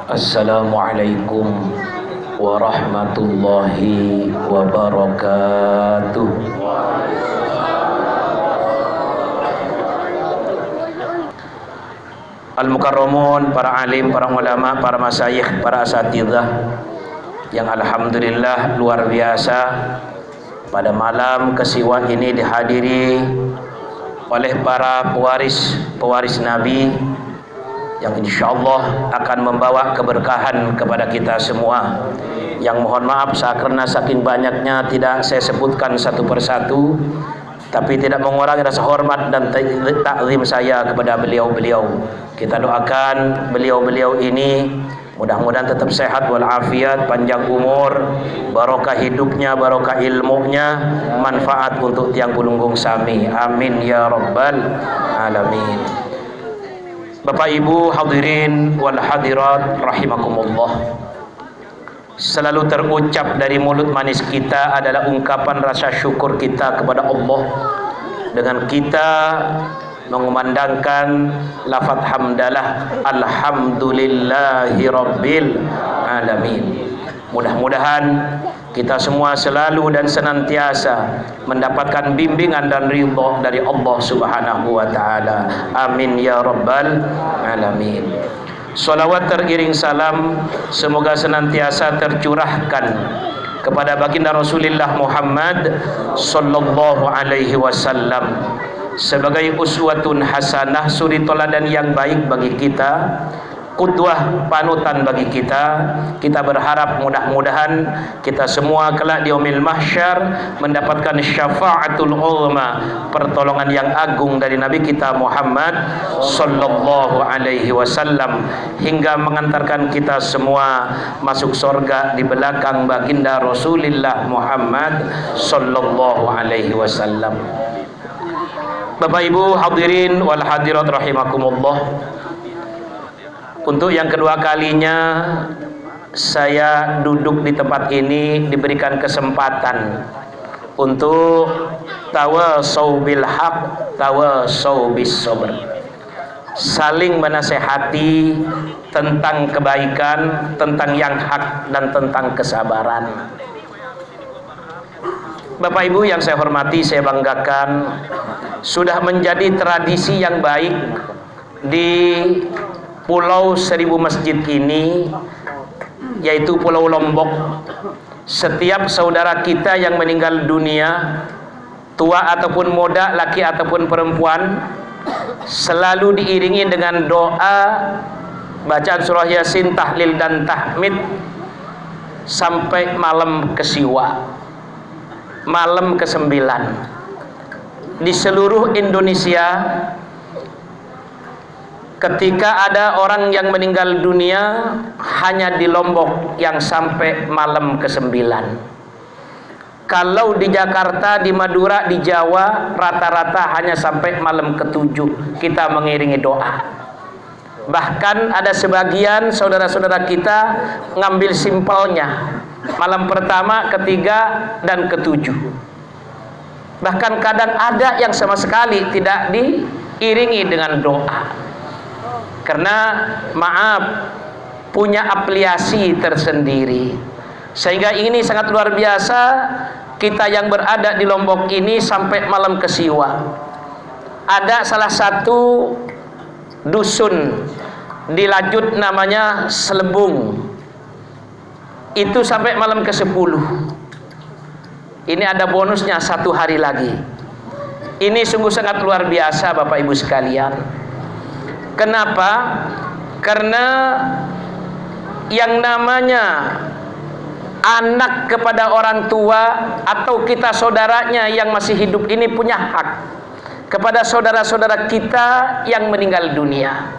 Assalamualaikum warahmatullahi wabarakatuh. Al-Mukarramun, para alim, para ulama, para masyayikh, para asatidzah yang alhamdulillah luar biasa pada malam kesiwa ini dihadiri oleh para pewaris Nabi yang insyaallah akan membawa keberkahan kepada kita semua. Yang mohon maaf karena saking banyaknya tidak saya sebutkan satu persatu, tapi tidak mengurangi rasa hormat dan takzim saya kepada beliau-beliau. Kita doakan beliau-beliau ini mudah-mudahan tetap sehat walafiat, panjang umur, barokah hidupnya, barokah ilmunya, manfaat untuk tiang pulunggung sami. Amin ya rabbal alamin. Bapak Ibu hadirin wal hadirat rahimakumullah. Selalu terucap dari mulut manis kita adalah ungkapan rasa syukur kita kepada Allah dengan kita mengumandangkan lafaz hamdalah alhamdulillahi rabbil alamin. Mudah-mudahan kita semua selalu dan senantiasa mendapatkan bimbingan dan ridha dari Allah Subhanahu wa taala. Amin ya rabbal alamin. Salawat teriring salam semoga senantiasa tercurahkan kepada baginda Rasulullah Muhammad sallallahu alaihi wasallam sebagai uswatun hasanah, suri teladan yang baik bagi kita, qudwah panutan bagi kita. Kita berharap mudah-mudahan kita semua kelak di yaumil mahsyar mendapatkan syafaatul uzma, pertolongan yang agung dari Nabi kita Muhammad sallallahu alaihi wasallam hingga mengantarkan kita semua masuk surga di belakang baginda Rasulullah Muhammad sallallahu alaihi wasallam. Bapak Ibu hadirin wal hadirat rahimakumullah. Untuk yang kedua kalinya saya duduk di tempat ini diberikan kesempatan untuk tawasau bil haq, tawasau bis sabr. Saling menasehati tentang kebaikan, tentang yang hak dan tentang kesabaran. Bapak Ibu yang saya hormati, saya banggakan, sudah menjadi tradisi yang baik di Pulau Seribu Masjid ini, yaitu Pulau Lombok. Setiap saudara kita yang meninggal dunia, tua ataupun muda, laki ataupun perempuan, selalu diiringi dengan doa, bacaan surah Yasin, tahlil dan tahmid sampai malam kesiwa, malam ke-9. Di seluruh Indonesia, ketika ada orang yang meninggal dunia, hanya di Lombok yang sampai malam ke-9. Kalau di Jakarta, di Madura, di Jawa, rata-rata hanya sampai malam ke-7 kita mengiringi doa. Bahkan ada sebagian saudara-saudara kita ngambil simpelnya, malam pertama, ketiga, dan ke-7. Bahkan kadang ada yang sama sekali tidak diiringi dengan doa, karena maaf, punya afiliasi tersendiri. Sehingga ini sangat luar biasa, kita yang berada di Lombok ini sampai malam kesiwa. Ada salah satu dusun di Lajut namanya Selebung, itu sampai malam ke-10. Ini ada bonusnya 1 hari lagi. Ini sungguh sangat luar biasa Bapak Ibu sekalian. Kenapa? Karena yang namanya anak kepada orang tua atau kita saudaranya yang masih hidup ini punya hak kepada saudara-saudara kita yang meninggal dunia.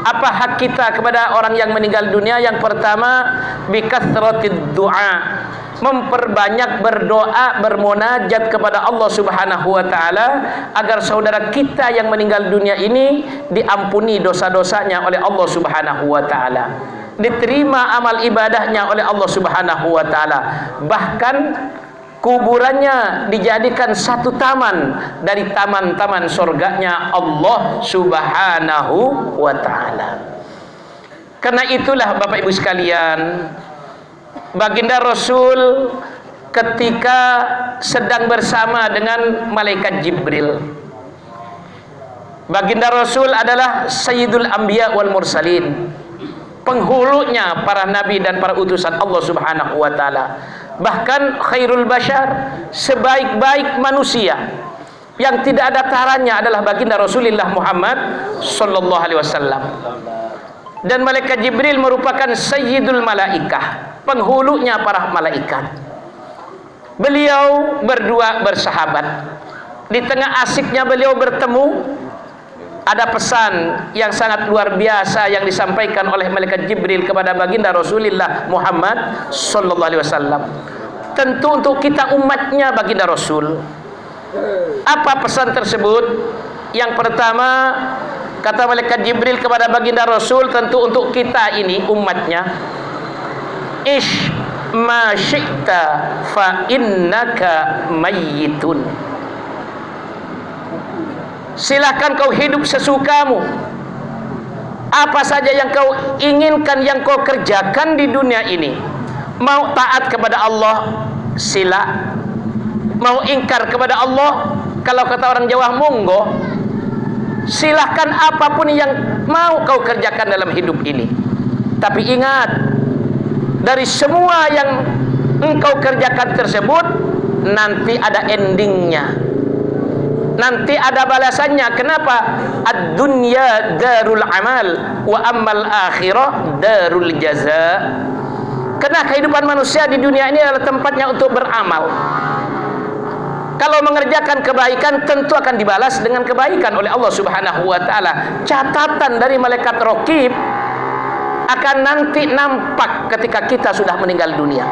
Apa hak kita kepada orang yang meninggal dunia? Yang pertama, bikathratid du'a, memperbanyak berdoa, bermunajat kepada Allah Subhanahu wa taala agar saudara kita yang meninggal dunia ini diampuni dosa-dosanya oleh Allah Subhanahu wa taala, diterima amal ibadahnya oleh Allah Subhanahu wa taala. Bahkan kuburannya dijadikan satu taman dari taman-taman surganya Allah Subhanahu wa taala. Karena itulah Bapak Ibu sekalian, baginda Rasul ketika sedang bersama dengan malaikat Jibril. Baginda Rasul adalah Sayyidul Anbiya wal Mursalin, penghulunya para nabi dan para utusan Allah Subhanahu wa taala. Bahkan khairul bashar, sebaik-baik manusia yang tidak ada tarannya adalah baginda Rasulullah Muhammad sallallahu alaihi wasallam. Dan malaikat Jibril merupakan sayyidul malaikah, penghulunya para malaikat. Beliau berdua bersahabat. Di tengah asiknya beliau bertemu, ada pesan yang sangat luar biasa yang disampaikan oleh malaikat Jibril kepada baginda Rasulullah Muhammad sallallahu alaihi wasallam. Tentu untuk kita umatnya baginda Rasul. Apa pesan tersebut? Yang pertama, kata malaikat Jibril kepada baginda Rasul, tentu untuk kita ini umatnya, ish ma syi'ta fa innaka mayyitun. Silahkan kau hidup sesukamu. Apa saja yang kau inginkan, yang kau kerjakan di dunia ini. Mau taat kepada Allah, sila. Mau ingkar kepada Allah, kalau kata orang Jawa, monggo. Silahkan apapun yang mau kau kerjakan dalam hidup ini. Tapi ingat, dari semua yang engkau kerjakan tersebut, nanti ada endingnya, nanti ada balasannya. Kenapa? Ad-dunya darul amal wa ammal akhirah darul jaza. Karena kehidupan manusia di dunia ini adalah tempatnya untuk beramal. Kalau mengerjakan kebaikan, tentu akan dibalas dengan kebaikan oleh Allah Subhanahu wa taala. Catatan dari malaikat Raqib akan nanti nampak ketika kita sudah meninggal dunia.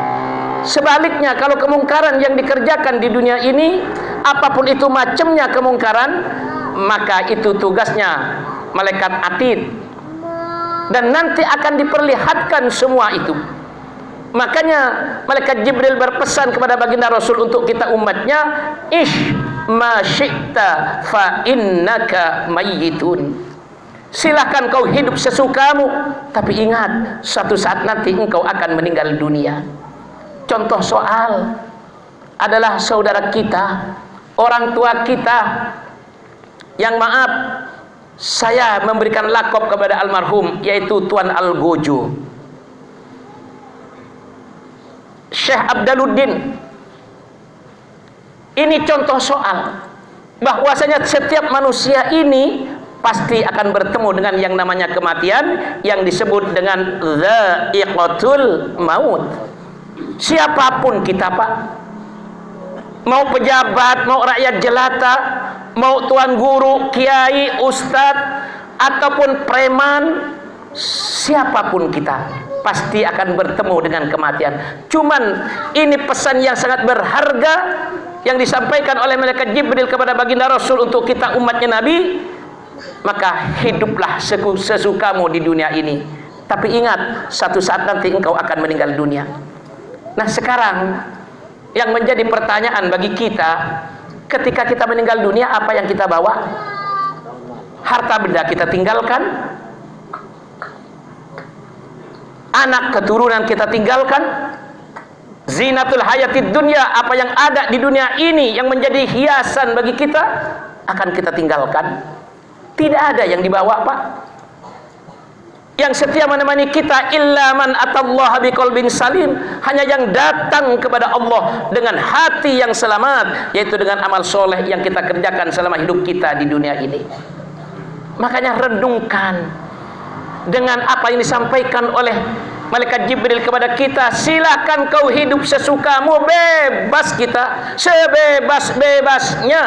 Sebaliknya, kalau kemungkaran yang dikerjakan di dunia ini, apapun itu macamnya kemungkaran, maka itu tugasnya malaikat atid, dan nanti akan diperlihatkan semua itu. Makanya malaikat Jibril berpesan kepada baginda Rasul untuk kita umatnya, ish ma syi'ta fa innaka mayyitun. Silahkan kau hidup sesukamu, tapi ingat, suatu saat nanti engkau akan meninggal dunia. Contoh soal adalah saudara kita, orang tua kita, yang maaf, saya memberikan lakop kepada almarhum, yaitu Tuan Algojo, Syekh Abdaluddin. Ini contoh soal bahwasanya setiap manusia ini pasti akan bertemu dengan yang namanya kematian, yang disebut dengan dha'iqatul maut. Siapapun kita, Pak, mau pejabat, mau rakyat jelata, mau tuan guru, kiai, ustadz, ataupun preman, siapapun kita pasti akan bertemu dengan kematian. Cuman ini pesan yang sangat berharga yang disampaikan oleh malaikat Jibril kepada baginda Rasul untuk kita umatnya Nabi. Maka hiduplah sesukamu di dunia ini, tapi ingat, satu saat nanti engkau akan meninggal dunia. Nah, sekarang yang menjadi pertanyaan bagi kita, ketika kita meninggal dunia, apa yang kita bawa? Harta benda kita tinggalkan, anak keturunan kita tinggalkan, zinatul hayatid dunya, apa yang ada di dunia ini yang menjadi hiasan bagi kita, akan kita tinggalkan. Tidak ada yang dibawa, Pak. Yang setia menemani kita illa man atallaha biqalbin salim, hanya yang datang kepada Allah dengan hati yang selamat, yaitu dengan amal soleh yang kita kerjakan selama hidup kita di dunia ini. Makanya renungkan dengan apa yang disampaikan oleh malaikat Jibril kepada kita. Silakan kau hidup sesukamu, bebas kita, sebebas-bebasnya.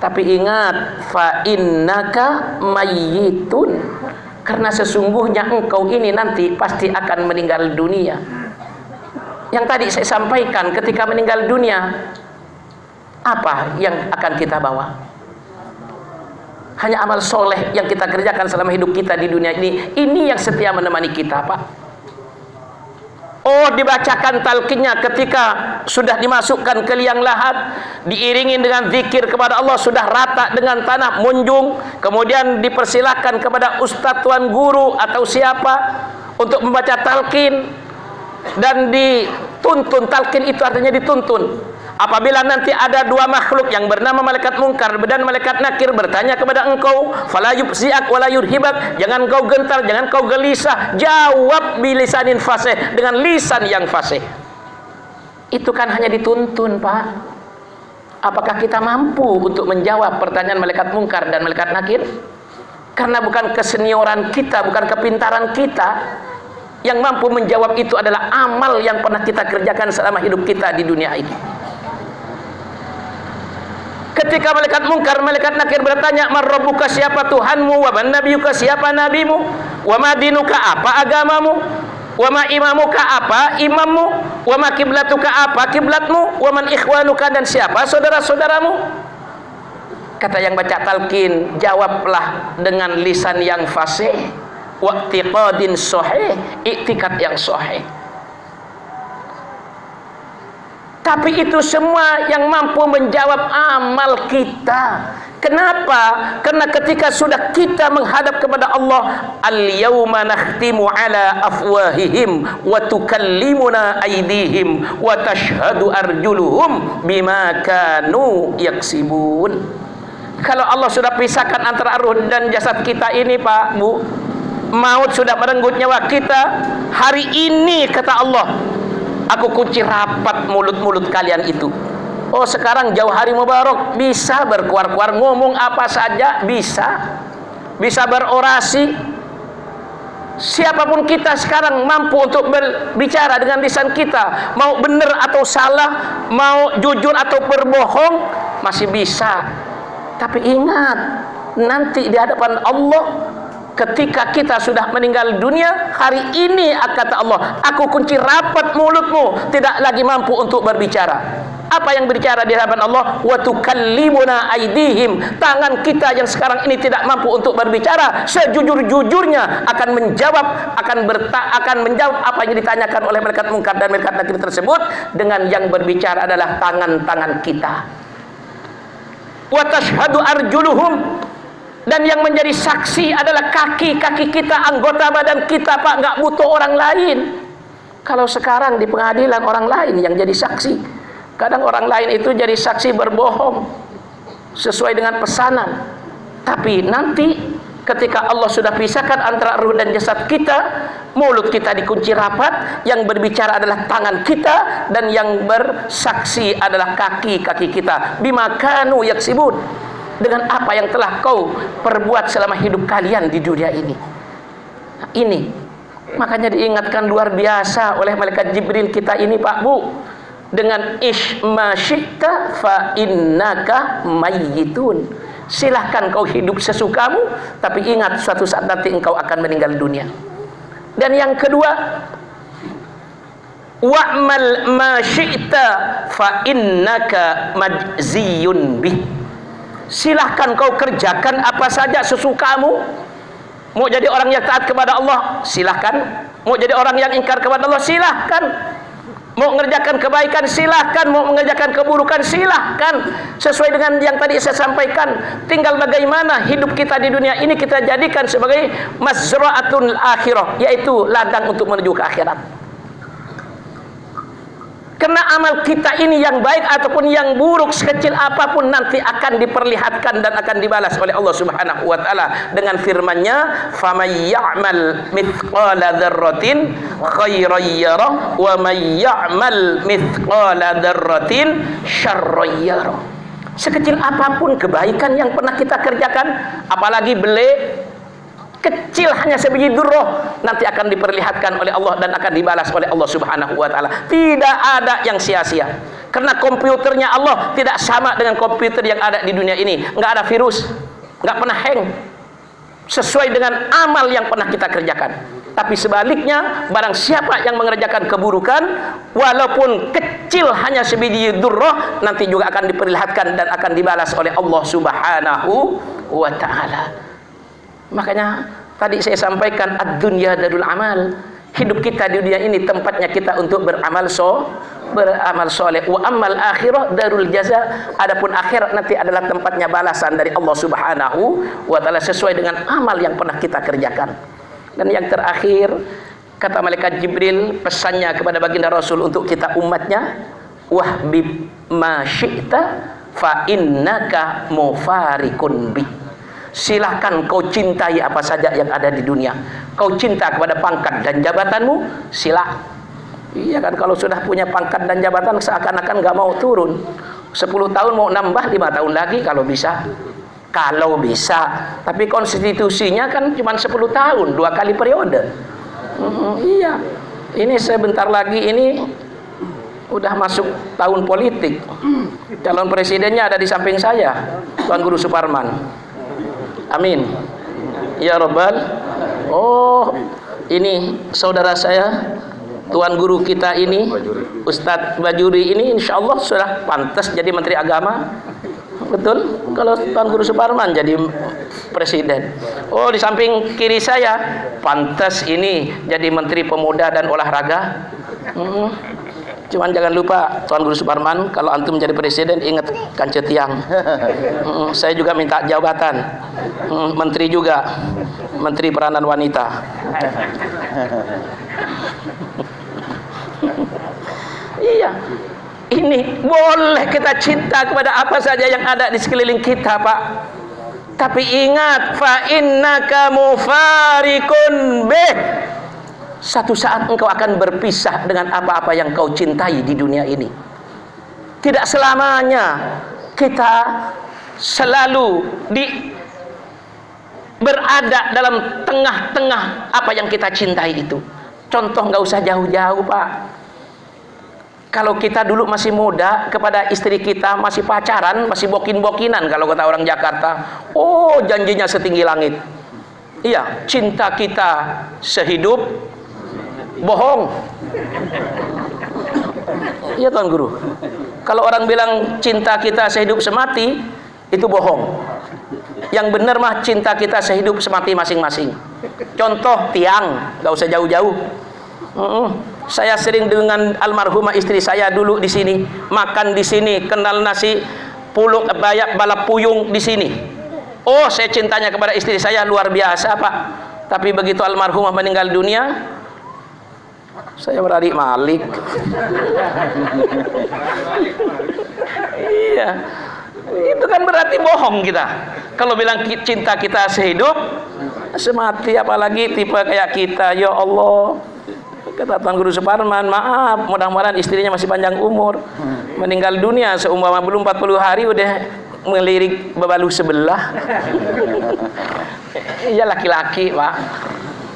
Tapi ingat, fa innaka mayyitun, karena sesungguhnya engkau ini nanti pasti akan meninggal dunia. Yang tadi saya sampaikan, ketika meninggal dunia, apa yang akan kita bawa? Hanya amal soleh yang kita kerjakan selama hidup kita di dunia ini. Ini yang setia menemani kita, Pak. Oh, dibacakan talqinnya ketika sudah dimasukkan ke liang lahat, diiringi dengan zikir kepada Allah, sudah rata dengan tanah munjung, kemudian dipersilakan kepada ustadz tuan guru atau siapa untuk membaca talqin dan dituntun. Talqin itu artinya dituntun. Apabila nanti ada dua makhluk yang bernama malaikat mungkar dan malaikat nakir bertanya kepada engkau, fala yubzi'ak wala yurhibak, jangan kau gentar, jangan kau gelisah, jawab bilisanin fasih, dengan lisan yang fasih. Itu kan hanya dituntun, Pak. Apakah kita mampu untuk menjawab pertanyaan malaikat mungkar dan malaikat nakir? Karena bukan kesenioran kita, bukan kepintaran kita. Yang mampu menjawab itu adalah amal yang pernah kita kerjakan selama hidup kita di dunia ini. Ketika malaikat mungkar, malaikat nakir bertanya, "Man rabbuka, siapa Tuhanmu? Wa man nabiyuka, siapa nabimu? Wa ma dinuka, apa agamamu? Wa ma imamuka, apa imammu? Wa ma kiblatuka, apa kiblatmu? Wa man ikhwanuka, dan siapa saudara-saudaramu?" Kata yang baca talqin, jawablah dengan lisan yang fasih, wa'tiqadin sahih, i'tikad yang sahih. Tapi itu semua yang mampu menjawab amal kita. Kenapa? Karena ketika sudah kita menghadap kepada Allah, al-yawma nakhtimu ala afwahihim wa tukallimuna aydihim wa tashhadu arjuluhum bima kanu yaksibun. Kalau Allah sudah pisahkan antara ruh dan jasad kita ini, Pak, Bu, maut sudah merenggut nyawa kita, hari ini kata Allah, aku kunci rapat mulut-mulut kalian itu. Oh, sekarang jauh hari mubarak, bisa berkuar-kuar, ngomong apa saja, bisa berorasi. Siapapun kita sekarang mampu untuk berbicara dengan lisan kita, mau benar atau salah, mau jujur atau berbohong, masih bisa. Tapi ingat, nanti di hadapan Allah, ketika kita sudah meninggal dunia, hari ini kata Allah, aku kunci rapat mulutmu, tidak lagi mampu untuk berbicara. Apa yang berbicara di hadapan Allah? Wa tukallimuna aydihim, tangan kita yang sekarang ini tidak mampu untuk berbicara, sejujur-jujurnya akan menjawab, akan menjawab apa yang ditanyakan oleh malaikat mungkar dan malaikat nakir tersebut, dengan yang berbicara adalah tangan-tangan kita. Wa tashhadu arjuluhum, dan yang menjadi saksi adalah kaki-kaki kita, anggota badan kita, Pak. Nggak butuh orang lain. Kalau sekarang di pengadilan orang lain yang jadi saksi, kadang orang lain itu jadi saksi berbohong sesuai dengan pesanan. Tapi nanti ketika Allah sudah pisahkan antara ruh dan jasad kita, mulut kita dikunci rapat, yang berbicara adalah tangan kita, dan yang bersaksi adalah kaki-kaki kita. Bima kanu yaksibun, dengan apa yang telah kau perbuat selama hidup kalian di dunia ini. Nah, ini makanya diingatkan luar biasa oleh malaikat Jibril kita ini, Pak, Bu, dengan isma syi'ta fa innaka mayyitun. Silahkan kau hidup sesukamu, tapi ingat suatu saat nanti engkau akan meninggal dunia. Dan yang kedua, wa'mal ma syi'ta fa innaka majziyun bih. Silahkan kau kerjakan apa saja sesukamu. Mau jadi orang yang taat kepada Allah, silahkan. Mau jadi orang yang ingkar kepada Allah, silahkan. Mau mengerjakan kebaikan, silahkan. Mau mengerjakan keburukan, silahkan. Sesuai dengan yang tadi saya sampaikan. Tinggal bagaimana hidup kita di dunia ini kita jadikan sebagai mazra'atul akhirah, yaitu ladang untuk menuju ke akhirat. Karena amal kita ini yang baik ataupun yang buruk, sekecil apapun nanti akan diperlihatkan dan akan dibalas oleh Allah Subhanahu wa taala dengan firman-Nya, "Faman ya'mal mithqala dzarratin khairan yarah wa may ya'mal mithqala dzarratin syarran yarah." Sekecil apapun kebaikan yang pernah kita kerjakan, apalagi kecil hanya sebiji dzurrah, nanti akan diperlihatkan oleh Allah dan akan dibalas oleh Allah Subhanahu wa taala. Tidak ada yang sia-sia. Karena komputernya Allah tidak sama dengan komputer yang ada di dunia ini. Enggak ada virus, enggak pernah hang. Sesuai dengan amal yang pernah kita kerjakan. Tapi sebaliknya, barang siapa yang mengerjakan keburukan, walaupun kecil hanya sebiji dzurrah, nanti juga akan diperlihatkan dan akan dibalas oleh Allah Subhanahu wa taala. Makanya tadi saya sampaikan ad-dunya darul amal. Hidup kita di dunia ini tempatnya kita untuk beramal soleh. Wa amal akhirah darul jaza. Adapun akhirat nanti adalah tempatnya balasan dari Allah Subhanahu wa taala sesuai dengan amal yang pernah kita kerjakan. Dan yang terakhir, kata malaikat Jibril, pesannya kepada baginda Rasul untuk kita umatnya, wahbib ma syi'ta fa innaka mufarikun bi. Silakan kau cintai apa saja yang ada di dunia. Kau cinta kepada pangkat dan jabatanmu, sila. Iya kan, kalau sudah punya pangkat dan jabatan seakan-akan nggak mau turun. 10 tahun mau nambah 5 tahun lagi kalau bisa. Kalau bisa. Tapi konstitusinya kan cuma 10 tahun, 2 kali periode. Iya. Ini sebentar lagi ini udah masuk tahun politik. Calon presidennya ada di samping saya, Tuan Guru Suparman. Amin ya Rabbal. Oh, ini saudara saya, Tuan Guru kita ini, Ustadz Bajuri ini, insya Allah sudah pantas jadi Menteri Agama. Betul, kalau Tuan Guru Suparman jadi presiden. Oh, di samping kiri saya, pantas ini jadi Menteri Pemuda dan Olahraga. Cuman jangan lupa Tuan Guru Suparman, kalau antum jadi presiden ingat Kance Tiang. Saya juga minta jabatan, menteri juga, Menteri Peranan Wanita. Iya, ini boleh kita cinta kepada apa saja yang ada di sekeliling kita, Pak. Tapi ingat, fa innaka mufarikun bih. Satu saat engkau akan berpisah dengan apa-apa yang kau cintai di dunia ini. Tidak selamanya kita selalu berada dalam tengah-tengah apa yang kita cintai itu. Contoh nggak usah jauh-jauh, Pak. Kalau kita dulu masih muda, kepada istri kita masih pacaran, masih bokin-bokinan kalau kata orang Jakarta. Oh, janjinya setinggi langit. Iya, cinta kita sehidup bohong. Iya Tuan Guru. Kalau orang bilang cinta kita sehidup semati, itu bohong. Yang benar mah cinta kita sehidup semati masing-masing. Contoh tiang, gak usah jauh-jauh. Saya sering dengan almarhumah istri saya dulu di sini, makan di sini, kenal nasi puluk bayak balap puyung di sini. Oh, saya cintanya kepada istri saya luar biasa, Pak. Tapi begitu almarhumah meninggal dunia, saya beradik malik. Iya, itu kan berarti bohong kita. Kalau bilang cinta kita sehidup semati, apalagi tipe kayak kita. Ya Allah, kata Tuan Guru Suparman, maaf, mudah-mudahan istrinya masih panjang umur. Meninggal dunia seumpama belum 40 hari udah melirik bebalu sebelah. Iya, laki-laki, Pak.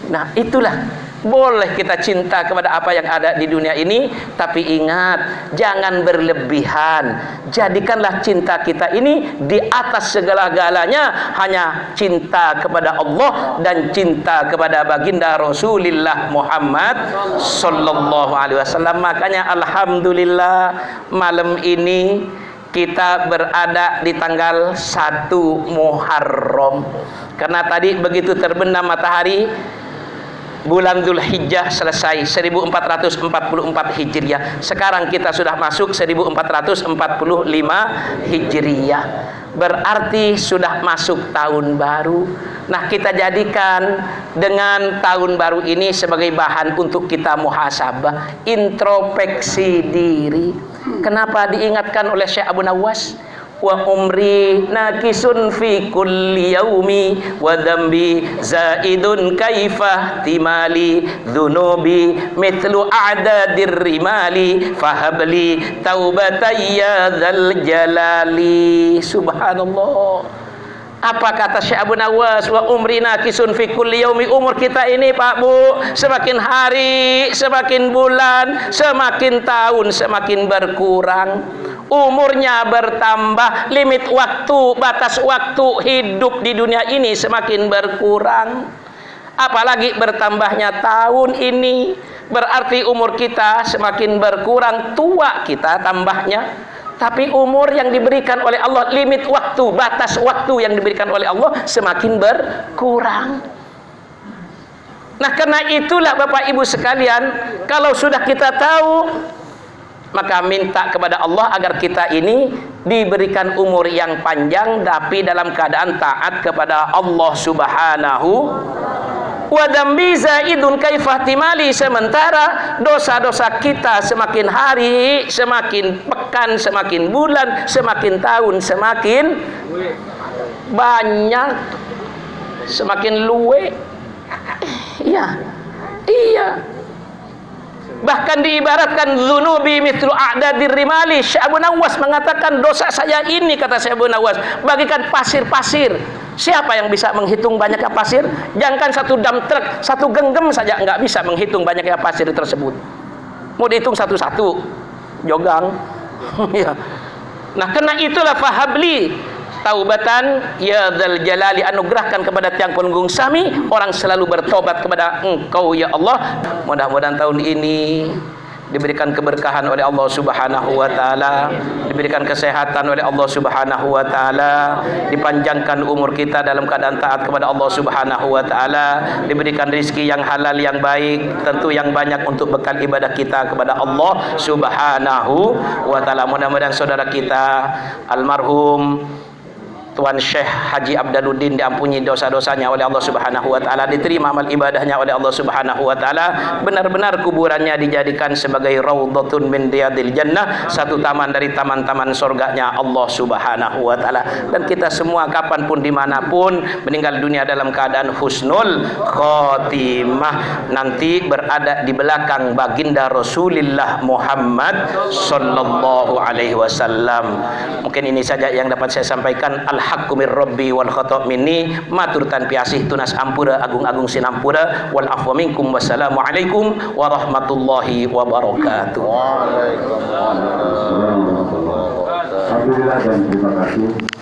Nah, itulah. Boleh kita cinta kepada apa yang ada di dunia ini, tapi ingat, jangan berlebihan. Jadikanlah cinta kita ini di atas segala-galanya hanya cinta kepada Allah dan cinta kepada baginda Rasulullah Muhammad sallallahu alaihi wasallam. Makanya alhamdulillah malam ini kita berada di tanggal 1 Muharram. Karena tadi begitu terbenam matahari, bulan Dzulhijjah selesai 1444 Hijriah. Sekarang kita sudah masuk 1445 Hijriah. Berarti sudah masuk tahun baru. Nah, kita jadikan dengan tahun baru ini sebagai bahan untuk kita muhasabah, introspeksi diri. Kenapa diingatkan oleh Syekh Abu Nawas? Wa umri nakisun fi kulli yaumi wa dhambi zaidun kaifa timali dhunubi mithlu a'dadir rimali fahabli taubatayya dzal jalali. Subhanallah. Apa kata Syekh Abu Nawas? Wa umri nakisun fi kulli yaumi. Umur kita ini, Pak Bu, semakin hari, semakin bulan, semakin tahun semakin berkurang. Umurnya bertambah, limit waktu, batas waktu hidup di dunia ini semakin berkurang. Apalagi bertambahnya tahun ini, berarti umur kita semakin berkurang, tua kita tambahnya. Tapi umur yang diberikan oleh Allah, limit waktu, batas waktu yang diberikan oleh Allah semakin berkurang. Nah, karena itulah Bapak Ibu sekalian, kalau sudah kita tahu, maka minta kepada Allah agar kita ini diberikan umur yang panjang tapi dalam keadaan taat kepada Allah Subhanahu wa dambi zaidun kaifahtimali, sementara dosa-dosa kita semakin hari, semakin pekan, semakin bulan, semakin tahun, semakin banyak, semakin luwe. Iya, iya. Bahkan diibaratkan dzunubi mithlu a'dadir rimali. Syekh Abu Nawas mengatakan, dosa saya ini, kata Syekh Abu Nawas, bagikan pasir-pasir. Siapa yang bisa menghitung banyaknya pasir? Jangankan satu dam truk, satu genggam saja nggak bisa menghitung banyaknya pasir tersebut. Mau dihitung satu-satu, jogang. Ya. Nah, karena itulah fahabli taubatan ya dzal jalali, anugerahkan kepada tiang penunggung sami orang selalu bertobat kepada Engkau ya Allah. Mudah-mudahan tahun ini diberikan keberkahan oleh Allah Subhanahu wa taala, diberikan kesehatan oleh Allah Subhanahu wa taala, dipanjangkan umur kita dalam keadaan taat kepada Allah Subhanahu wa taala, diberikan rezeki yang halal yang baik, tentu yang banyak untuk bekal ibadah kita kepada Allah Subhanahu wa taala. Mudah-mudahan saudara kita almarhum Tuan Syekh Haji Abdaluddin diampuni dosa-dosanya oleh Allah Subhanahu wa taala, diterima amal ibadahnya oleh Allah Subhanahu wa taala, benar-benar kuburannya dijadikan sebagai raudhatun min riyadil jannah, satu taman dari taman-taman surganya Allah Subhanahu wa taala. Dan kita semua kapanpun dimanapun meninggal dunia dalam keadaan husnul khotimah, nanti berada di belakang baginda Rasulullah Muhammad sallallahu alaihi wasallam. Mungkin ini saja yang dapat saya sampaikan. Al-haqqu mir rabbi wal khata' minni, matur tanpi asih tunas ampura agung-agung sinampura, wal afwa minkum, wassalamu alaikum warahmatullahi wabarakatuh. Waalaikumsalam warahmatullahi wabarakatuh. Alhamdulillah dan terima kasih.